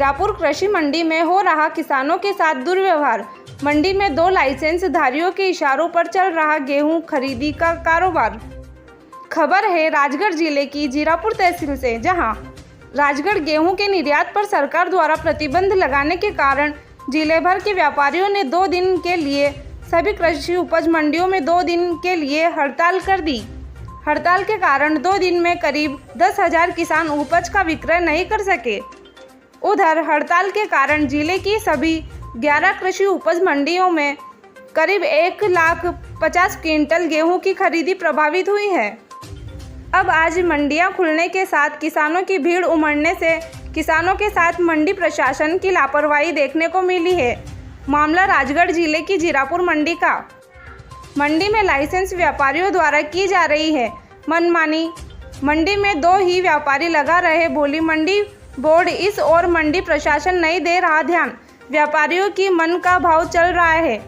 जीरापुर कृषि मंडी में हो रहा किसानों के साथ दुर्व्यवहार। मंडी में 2 लाइसेंस धारियों के इशारों पर चल रहा गेहूं खरीदी का कारोबार। खबर है राजगढ़ जिले की जीरापुर तहसील से, जहां राजगढ़ गेहूं के निर्यात पर सरकार द्वारा प्रतिबंध लगाने के कारण जिले भर के व्यापारियों ने 2 दिन के लिए सभी कृषि उपज मंडियों में 2 दिन के लिए हड़ताल कर दी। हड़ताल के कारण 2 दिन में करीब 10,000 किसान उपज का विक्रय नहीं कर सके। उधर हड़ताल के कारण जिले की सभी 11 कृषि उपज मंडियों में करीब 1,50,000 क्विंटल गेहूं की खरीदी प्रभावित हुई है। अब आज मंडियां खुलने के साथ किसानों की भीड़ उमड़ने से किसानों के साथ मंडी प्रशासन की लापरवाही देखने को मिली है। मामला राजगढ़ जिले की जीरापुर मंडी का। मंडी में लाइसेंस व्यापारियों द्वारा की जा रही है मनमानी। मंडी में 2 ही व्यापारी लगा रहे बोली मंडी बोर्ड इस और मंडी प्रशासन नहीं दे रहा ध्यान। व्यापारियों की मन का भाव चल रहा है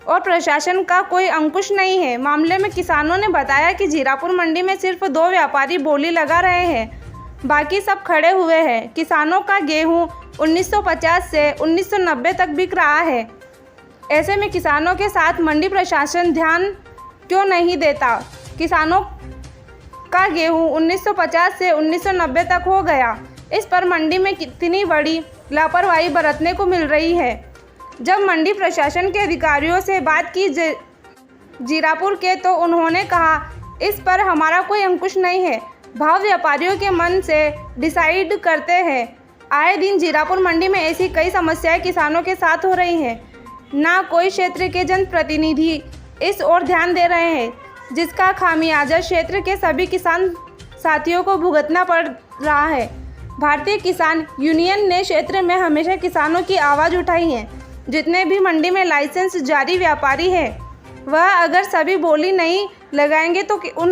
और प्रशासन का कोई अंकुश नहीं है। मामले में किसानों ने बताया कि जीरापुर मंडी में सिर्फ 2 व्यापारी बोली लगा रहे हैं, बाकी सब खड़े हुए हैं। किसानों का गेहूं 1950 से 1990 तक बिक रहा है। ऐसे में किसानों के साथ मंडी प्रशासन ध्यान क्यों नहीं देता? किसानों का गेहूं 1950 से 1990 तक हो गया। इस पर मंडी में कितनी बड़ी लापरवाही बरतने को मिल रही है। जब मंडी प्रशासन के अधिकारियों से बात की जीरापुर के, तो उन्होंने कहा इस पर हमारा कोई अंकुश नहीं है, भाव व्यापारियों के मन से डिसाइड करते हैं। आए दिन जीरापुर मंडी में ऐसी कई समस्याएं किसानों के साथ हो रही हैं। ना कोई क्षेत्र के जनप्रतिनिधि इस ओर ध्यान दे रहे हैं, जिसका खामियाजा क्षेत्र के सभी किसान साथियों को भुगतना पड़ रहा है। भारतीय किसान यूनियन ने क्षेत्र में हमेशा किसानों की आवाज़ उठाई है। जितने भी मंडी में लाइसेंस जारी व्यापारी हैं, वह अगर सभी बोली नहीं लगाएंगे तो उन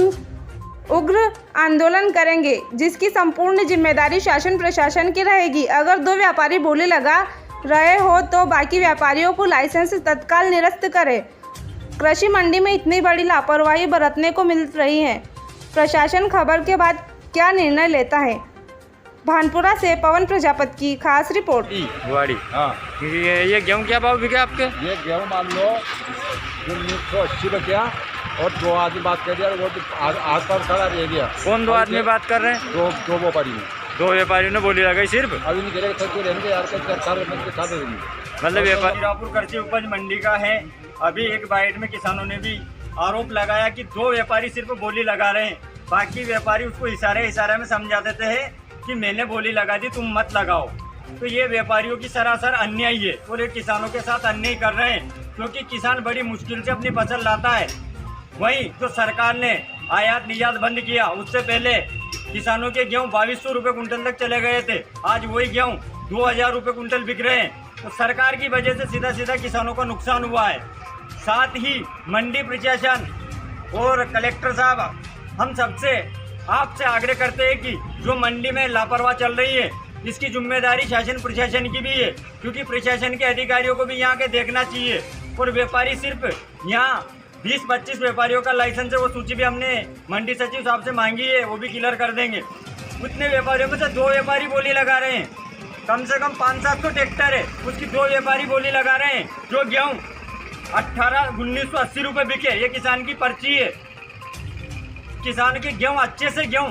उग्र आंदोलन करेंगे, जिसकी संपूर्ण जिम्मेदारी शासन प्रशासन की रहेगी। अगर 2 व्यापारी बोली लगा रहे हो तो बाकी व्यापारियों को लाइसेंस तत्काल निरस्त करें। कृषि मंडी में इतनी बड़ी लापरवाही बरतने को मिल रही है। प्रशासन खबर के बाद क्या निर्णय लेता है? भानपुरा से पवन प्रजापति की खास रिपोर्ट। हाँ, ये गेहूं क्या भाव बिके आपके? ये गेहूं मान लो 1980 रुपया और 2 आदमी बात कर दिया, वो आस पास खड़ा रह गया। कौन 2 आदमी बात कर रहे हैं? 2 व्यापारी ने। 2 व्यापारियों ने बोली लगाई सिर्फ? अभी नहीं करेगा तो रहेंगे यार, मतलब व्यापारी जीरापुर कृषि उपज मंडी का है। अभी एक बाइट में किसानों ने भी आरोप लगाया कि 2 व्यापारी सिर्फ बोली लगा रहे हैं, बाकी व्यापारी उसको इशारे में समझा देते हैं कि मैंने बोली लगा दी, तुम मत लगाओ। तो ये व्यापारियों की सरासर अन्याय है और ये किसानों के साथ अन्याय कर रहे हैं, क्योंकि किसान बड़ी मुश्किल से अपनी फसल लाता है। वहीं जो सरकार ने आयात निर्यात बंद किया, उससे पहले किसानों के गेहूं 2200 रुपये कुंटल तक चले गए थे। आज वही गेहूं 2000 रुपये कुंटल बिक रहे हैं। तो सरकार की वजह से सीधा सीधा किसानों को नुकसान हुआ है। साथ ही मंडी प्रशासन और कलेक्टर साहब, हम सबसे आपसे आग्रह करते हैं कि जो मंडी में लापरवाही चल रही है, इसकी जिम्मेदारी शासन प्रशासन की भी है, क्योंकि प्रशासन के अधिकारियों को भी यहाँ के देखना चाहिए। और व्यापारी सिर्फ यहाँ 20-25 व्यापारियों का लाइसेंस है, वो सूची भी हमने मंडी सचिव साहब से मांगी है, वो भी क्लियर कर देंगे। उतने व्यापारियों में से 2 व्यापारी बोली लगा रहे हैं। कम से कम 500-700 ट्रैक्टर है, उसकी 2 व्यापारी बोली लगा रहे हैं। जो गेहूँ 1980 रुपये बिके, ये किसान की पर्ची है। किसान के गेहूं अच्छे से गेहूं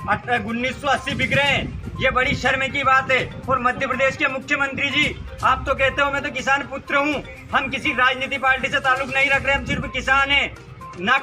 1980 बिक रहे हैं, ये बड़ी शर्म की बात है। और मध्य प्रदेश के मुख्यमंत्री जी, आप तो कहते हो मैं तो किसान पुत्र हूं। हम किसी राजनीति पार्टी से ताल्लुक नहीं रख रहे, हम सिर्फ किसान हैं ना।